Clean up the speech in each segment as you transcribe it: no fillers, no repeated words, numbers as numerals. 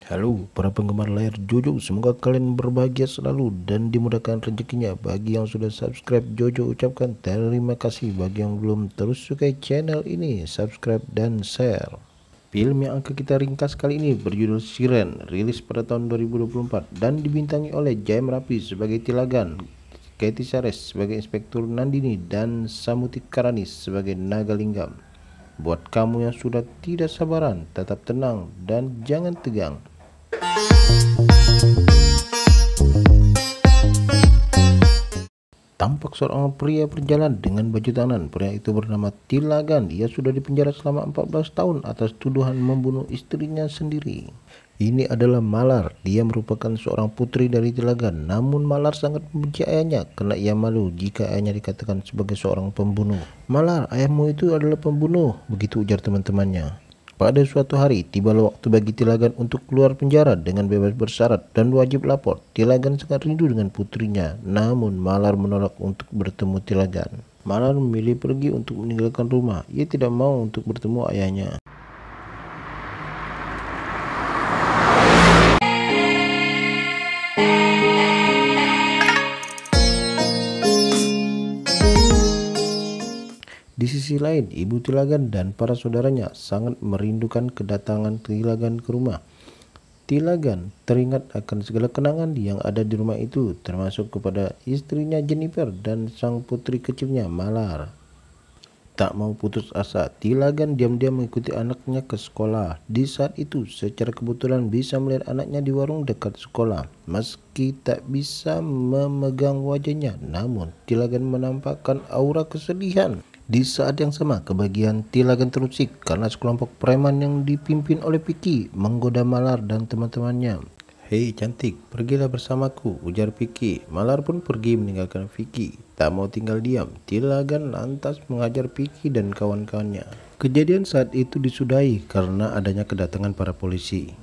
Halo para penggemar layar Jojo, semoga kalian berbahagia selalu dan dimudahkan rezekinya. Bagi yang sudah subscribe Jojo ucapkan terima kasih. Bagi yang belum, terus sukai channel ini, subscribe dan share. Film yang akan kita ringkas kali ini berjudul Siren, rilis pada tahun 2024 dan dibintangi oleh Jayam Rapi sebagai Tilagan, Katy Sares sebagai Inspektur Nandini, dan Samuti Karanis sebagai Nagalinggam. Buat kamu yang sudah tidak sabaran, tetap tenang dan jangan tegang. Tampak seorang pria berjalan dengan baju tahanan. Pria itu bernama Tilagan. Ia sudah dipenjara selama 14 tahun atas tuduhan membunuh istrinya sendiri. Ini adalah Malar. Dia merupakan seorang putri dari Tilagan. Namun Malar sangat membenci ayahnya karena ia malu jika ayahnya dikatakan sebagai seorang pembunuh. "Malar, ayahmu itu adalah pembunuh," begitu ujar teman-temannya. Pada suatu hari, tibalah waktu bagi Tilagan untuk keluar penjara dengan bebas bersyarat dan wajib lapor. Tilagan sangat rindu dengan putrinya, namun Malar menolak untuk bertemu Tilagan. Malar memilih pergi untuk meninggalkan rumah. Ia tidak mau untuk bertemu ayahnya. Di sisi lain, ibu Tilagan dan para saudaranya sangat merindukan kedatangan Tilagan ke rumah. Tilagan teringat akan segala kenangan yang ada di rumah itu, termasuk kepada istrinya Jennifer dan sang putri kecilnya Malar. Tak mau putus asa, Tilagan diam-diam mengikuti anaknya ke sekolah. Di saat itu, secara kebetulan bisa melihat anaknya di warung dekat sekolah. Meski tak bisa memegang wajahnya, namun Tilagan menampakkan aura kesedihan. Di saat yang sama, kebahagiaan Tilagan terusik karena sekelompok preman yang dipimpin oleh Vicky menggoda Malar dan teman-temannya. "Hei cantik, pergilah bersamaku," ujar Vicky. Malar pun pergi meninggalkan Vicky. Tak mau tinggal diam, Tilagan lantas mengajar Vicky dan kawan-kawannya. Kejadian saat itu disudahi karena adanya kedatangan para polisi.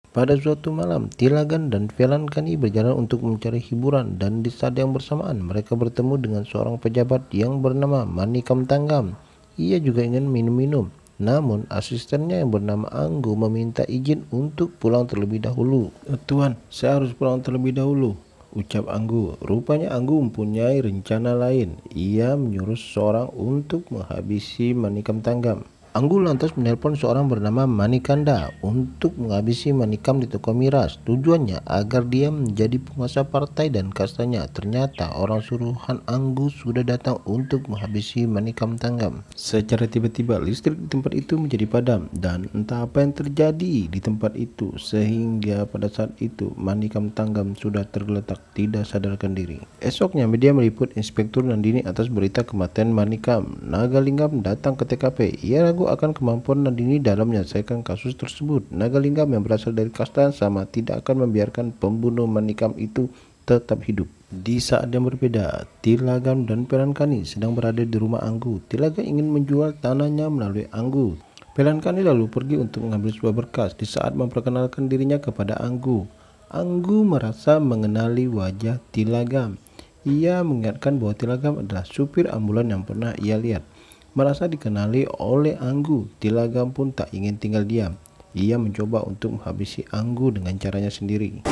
Pada suatu malam, Tilagan dan Velankani berjalan untuk mencari hiburan, dan di saat yang bersamaan mereka bertemu dengan seorang pejabat yang bernama Manikam Tanggam. Ia juga ingin minum-minum, namun asistennya yang bernama Anggu meminta izin untuk pulang terlebih dahulu. "Tuan, saya harus pulang terlebih dahulu," ucap Anggu. Rupanya Anggu mempunyai rencana lain. Ia menyuruh seseorang untuk menghabisi Manikam Tanggam. Anggu lantas menelpon seorang bernama Manikanda untuk menghabisi Manikam di toko miras. Tujuannya agar dia menjadi penguasa partai dan kastanya. Ternyata orang suruhan Anggu sudah datang untuk menghabisi Manikam Tanggam. Secara tiba-tiba listrik di tempat itu menjadi padam, dan entah apa yang terjadi di tempat itu sehingga pada saat itu Manikam Tanggam sudah tergeletak tidak sadarkan diri. Esoknya media meliput Inspektur Nandini atas berita kematian Manikam. Nagalinggam datang ke TKP. Ia ragu akan kemampuan Nandini dalam menyelesaikan kasus tersebut. Nagalinggam yang berasal dari kasta yang sama tidak akan membiarkan pembunuh Manikam itu tetap hidup. Di saat yang berbeda, Tilagan dan Velankani sedang berada di rumah Anggu. Tilagan ingin menjual tanahnya melalui Anggu. Velankani lalu pergi untuk mengambil sebuah berkas. Di saat memperkenalkan dirinya kepada Anggu, Anggu merasa mengenali wajah Tilagan. Ia mengingatkan bahwa Tilagan adalah supir ambulan yang pernah ia lihat. Merasa dikenali oleh Anggu, Tilagan pun tak ingin tinggal diam. Ia mencoba untuk menghabisi Anggu dengan caranya sendiri.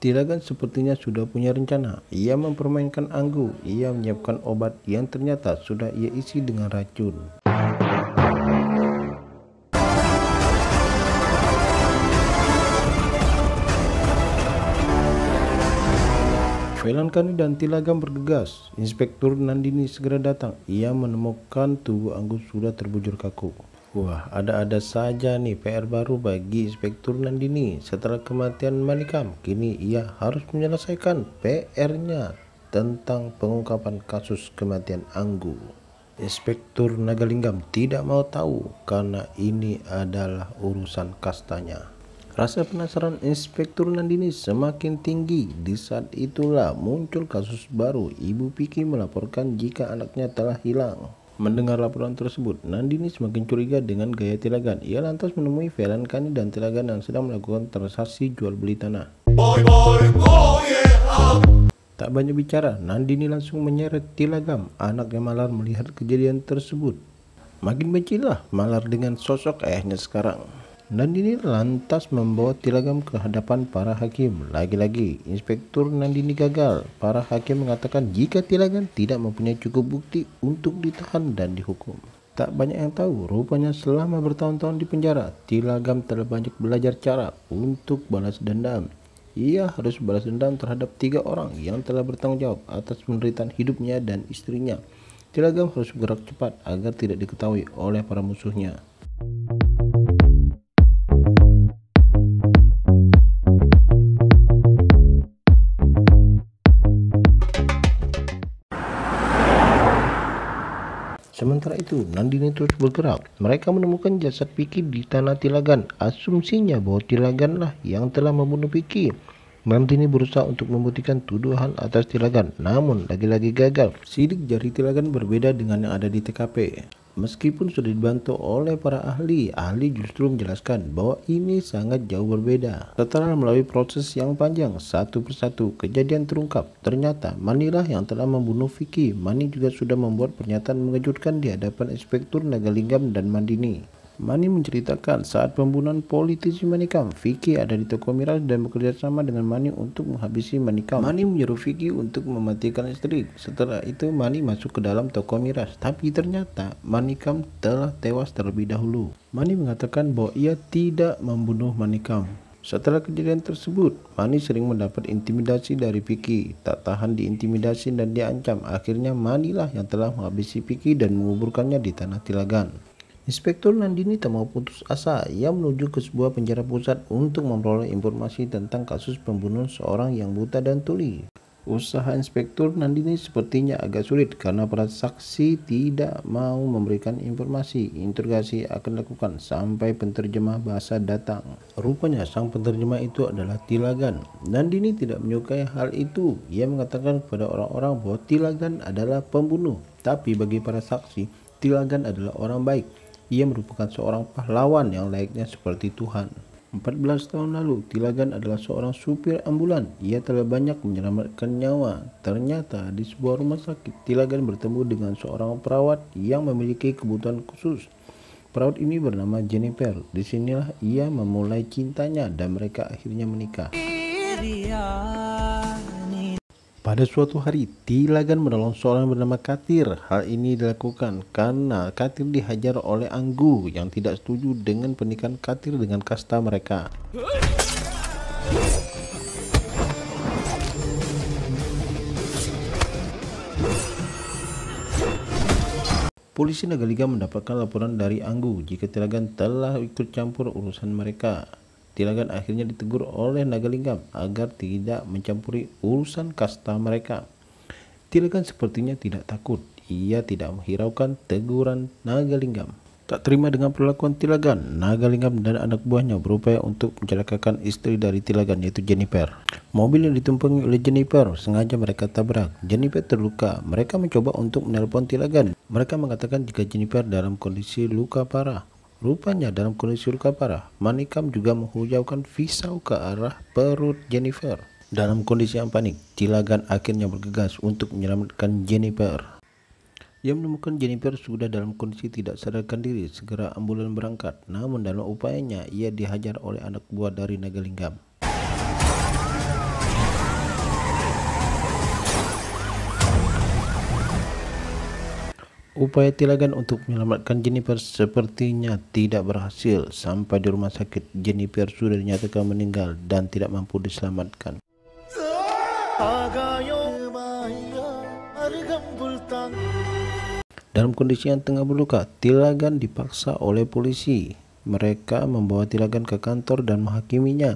Tilagan sepertinya sudah punya rencana. Ia mempermainkan Anggu. Ia menyiapkan obat yang ternyata sudah ia isi dengan racun. Velankani dan Tilagan bergegas. Inspektur Nandini segera datang. Ia menemukan tubuh Anggu sudah terbujur kaku. Wah, ada-ada saja nih PR baru bagi Inspektur Nandini. Setelah kematian Manikam, kini ia harus menyelesaikan PR-nya tentang pengungkapan kasus kematian Anggu. Inspektur Nagalinggam tidak mau tahu karena ini adalah urusan kastanya. Rasa penasaran Inspektur Nandini semakin tinggi. Di saat itulah muncul kasus baru. Ibu Vicky melaporkan jika anaknya telah hilang. Mendengar laporan tersebut, Nandini semakin curiga dengan gaya Tilagan. Ia lantas menemui Fellankani dan Tilagan yang sedang melakukan transaksi jual beli tanah. Tak banyak bicara, Nandini langsung menyeret Tilagan. Anaknya Malar melihat kejadian tersebut. Makin bencilah Malar dengan sosok ayahnya sekarang. Nandini lantas membawa Tilagan ke hadapan para hakim. Lagi-lagi, Inspektur Nandini gagal. Para hakim mengatakan jika Tilagan tidak mempunyai cukup bukti untuk ditahan dan dihukum. Tak banyak yang tahu, rupanya selama bertahun-tahun di penjara, Tilagan telah banyak belajar cara untuk balas dendam. Ia harus balas dendam terhadap 3 orang yang telah bertanggung jawab atas penderitaan hidupnya dan istrinya. Tilagan harus bergerak cepat agar tidak diketahui oleh para musuhnya. Sementara itu, Nandini terus bergerak. Mereka menemukan jasad Vicky di tanah Tilagan. Asumsinya bahwa Tilagan lah yang telah membunuh Vicky. Nandini berusaha untuk membuktikan tuduhan atas Tilagan, namun lagi-lagi gagal. Sidik jari Tilagan berbeda dengan yang ada di TKP. Meskipun sudah dibantu oleh para ahli justru menjelaskan bahwa ini sangat jauh berbeda. Setelah melalui proses yang panjang, satu persatu kejadian terungkap. Ternyata Manilah yang telah membunuh Vicky. Mani juga sudah membuat pernyataan mengejutkan di hadapan Inspektur Nagalingam dan Nandini. Mani menceritakan saat pembunuhan politisi Manikam, Vicky ada di toko miras dan bekerja sama dengan Mani untuk menghabisi Manikam. Mani menyuruh Vicky untuk mematikan listrik. Setelah itu Mani masuk ke dalam toko miras, tapi ternyata Manikam telah tewas terlebih dahulu. Mani mengatakan bahwa ia tidak membunuh Manikam. Setelah kejadian tersebut, Mani sering mendapat intimidasi dari Vicky. Tak tahan diintimidasi dan diancam, akhirnya Manilah yang telah menghabisi Vicky dan menguburkannya di tanah Tilagan. Inspektur Nandini tak mau putus asa. Ia menuju ke sebuah penjara pusat untuk memperoleh informasi tentang kasus pembunuhan seorang yang buta dan tuli. Usaha Inspektur Nandini sepertinya agak sulit karena para saksi tidak mau memberikan informasi. Interogasi akan dilakukan sampai penterjemah bahasa datang. Rupanya sang penterjemah itu adalah Tilagan. Nandini tidak menyukai hal itu. Ia mengatakan kepada orang-orang bahwa Tilagan adalah pembunuh. Tapi bagi para saksi, Tilagan adalah orang baik. Ia merupakan seorang pahlawan yang layaknya seperti Tuhan. 14 tahun lalu, Tilagan adalah seorang supir ambulan. Ia telah banyak menyelamatkan nyawa. Ternyata di sebuah rumah sakit, Tilagan bertemu dengan seorang perawat yang memiliki kebutuhan khusus. Perawat ini bernama Jennifer. Disinilah ia memulai cintanya dan mereka akhirnya menikah. Pada suatu hari, Tilagan menolong seorang bernama Katir. Hal ini dilakukan karena Katir dihajar oleh Anggu yang tidak setuju dengan pernikahan Katir dengan kasta mereka. Polisi Nagalingam mendapatkan laporan dari Anggu jika Tilagan telah ikut campur urusan mereka. Tilagan akhirnya ditegur oleh Nagalingam agar tidak mencampuri urusan kasta mereka. Tilagan sepertinya tidak takut. Ia tidak menghiraukan teguran Nagalingam. Tak terima dengan perlakuan Tilagan, Nagalingam dan anak buahnya berupaya untuk mencelakakan istri dari Tilagan, yaitu Jennifer. Mobil yang ditumpangi oleh Jennifer sengaja mereka tabrak. Jennifer terluka. Mereka mencoba untuk menelpon Tilagan. Mereka mengatakan jika Jennifer dalam kondisi luka parah. Rupanya dalam kondisi luka parah, Manikam juga menghujaukan pisau ke arah perut Jennifer. Dalam kondisi yang panik, Tilagan akhirnya bergegas untuk menyelamatkan Jennifer. Ia menemukan Jennifer sudah dalam kondisi tidak sadarkan diri. Segera ambulan berangkat, namun dalam upayanya ia dihajar oleh anak buah dari Nagalingam. Upaya Tilagan untuk menyelamatkan Jennifer sepertinya tidak berhasil. Sampai di rumah sakit, Jennifer sudah dinyatakan meninggal dan tidak mampu diselamatkan. Dalam kondisi yang tengah berluka, Tilagan dipaksa oleh polisi. Mereka membawa Tilagan ke kantor dan menghakiminya.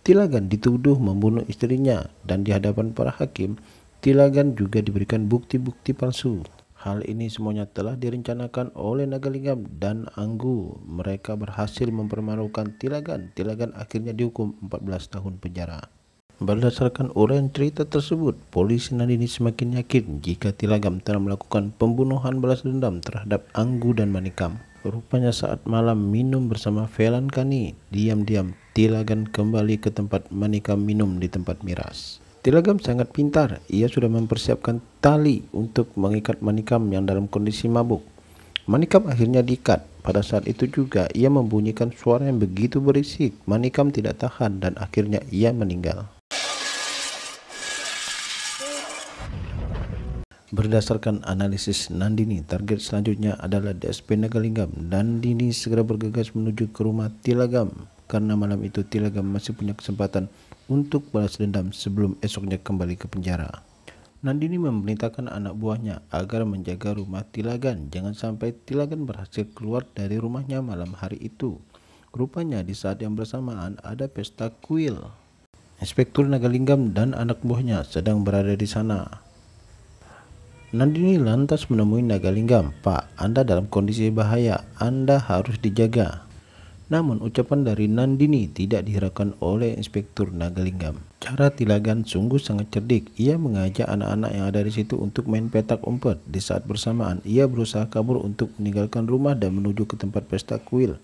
Tilagan dituduh membunuh istrinya dan di hadapan para hakim, Tilagan juga diberikan bukti-bukti palsu. Hal ini semuanya telah direncanakan oleh Nagalinggam dan Anggu. Mereka berhasil mempermalukan Tilagan. Tilagan akhirnya dihukum 14 tahun penjara. Berdasarkan uraian cerita tersebut, polisi Nandini semakin yakin jika Tilagam telah melakukan pembunuhan balas dendam terhadap Anggu dan Manikam. Rupanya saat malam minum bersama Velan Kani, diam-diam Tilagan kembali ke tempat Manikam minum di tempat miras. Tilagam sangat pintar, ia sudah mempersiapkan tali untuk mengikat Manikam yang dalam kondisi mabuk. Manikam akhirnya diikat. Pada saat itu juga ia membunyikan suara yang begitu berisik. Manikam tidak tahan dan akhirnya ia meninggal. Berdasarkan analisis Nandini, target selanjutnya adalah DSP Nagalinggam. Nandini segera bergegas menuju ke rumah Tilagam karena malam itu Tilagam masih punya kesempatan untuk balas dendam sebelum esoknya kembali ke penjara. Nandini memerintahkan anak buahnya agar menjaga rumah Tilagan. Jangan sampai Tilagan berhasil keluar dari rumahnya malam hari itu. Rupanya di saat yang bersamaan ada pesta kuil. Inspektur Nagalinggam dan anak buahnya sedang berada di sana. Nandini lantas menemui Nagalinggam. "Pak, Anda dalam kondisi bahaya, Anda harus dijaga." Namun ucapan dari Nandini tidak dihiraukan oleh Inspektur Nagalinggam. Cara Tilagan sungguh sangat cerdik. Ia mengajak anak-anak yang ada di situ untuk main petak umpet. Di saat bersamaan, ia berusaha kabur untuk meninggalkan rumah dan menuju ke tempat pesta kuil.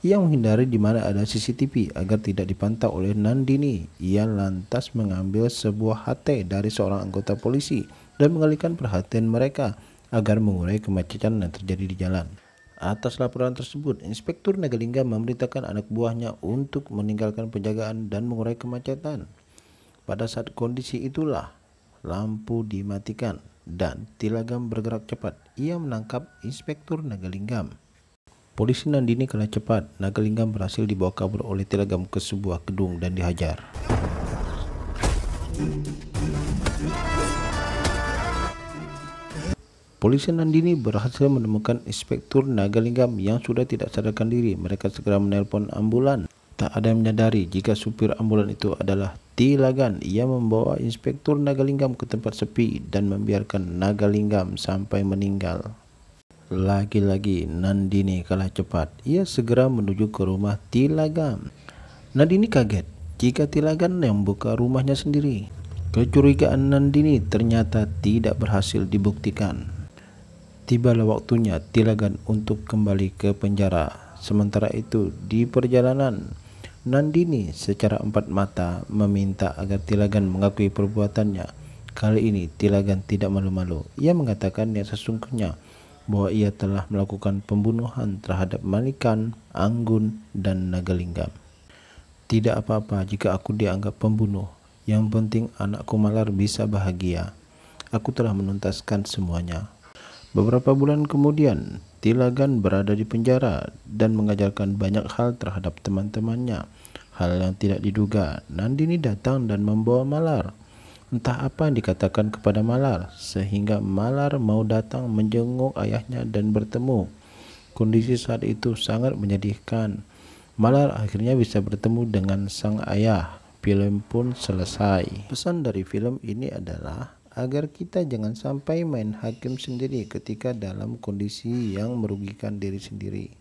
Ia menghindari di mana ada CCTV agar tidak dipantau oleh Nandini. Ia lantas mengambil sebuah HT dari seorang anggota polisi dan mengalihkan perhatian mereka agar mengurai kemacetan yang terjadi di jalan. Atas laporan tersebut, Inspektur Nagalinggam memerintahkan anak buahnya untuk meninggalkan penjagaan dan mengurai kemacetan. Pada saat kondisi itulah lampu dimatikan dan Tilagam bergerak cepat. Ia menangkap Inspektur Nagalinggam. Polisi Nandini kalah cepat. Nagalinggam berhasil dibawa kabur oleh Tilagam ke sebuah gedung dan dihajar. Polisi Nandini berhasil menemukan Inspektur Nagalinggam yang sudah tidak sadarkan diri. Mereka segera menelpon ambulan. Tak ada yang menyadari jika supir ambulan itu adalah Tilagan. Ia membawa Inspektur Nagalinggam ke tempat sepi dan membiarkan Nagalinggam sampai meninggal. Lagi-lagi Nandini kalah cepat. Ia segera menuju ke rumah Tilagam. Nandini kaget jika Tilagan yang membuka rumahnya sendiri. Kecurigaan Nandini ternyata tidak berhasil dibuktikan. Tibalah waktunya Tilagan untuk kembali ke penjara. Sementara itu di perjalanan, Nandini secara empat mata meminta agar Tilagan mengakui perbuatannya. Kali ini Tilagan tidak malu-malu. Ia mengatakan yang sesungguhnya bahwa ia telah melakukan pembunuhan terhadap Manikam, Anggun, dan Nagalinggam. "Tidak apa-apa jika aku dianggap pembunuh. Yang penting anakku Malar bisa bahagia. Aku telah menuntaskan semuanya." Beberapa bulan kemudian, Tilagan berada di penjara dan mengajarkan banyak hal terhadap teman-temannya. Hal yang tidak diduga, Nandini datang dan membawa Malar. Entah apa yang dikatakan kepada Malar, sehingga Malar mau datang menjenguk ayahnya dan bertemu. Kondisi saat itu sangat menyedihkan. Malar akhirnya bisa bertemu dengan sang ayah. Film pun selesai. Pesan dari film ini adalah agar kita jangan sampai main hakim sendiri ketika dalam kondisi yang merugikan diri sendiri.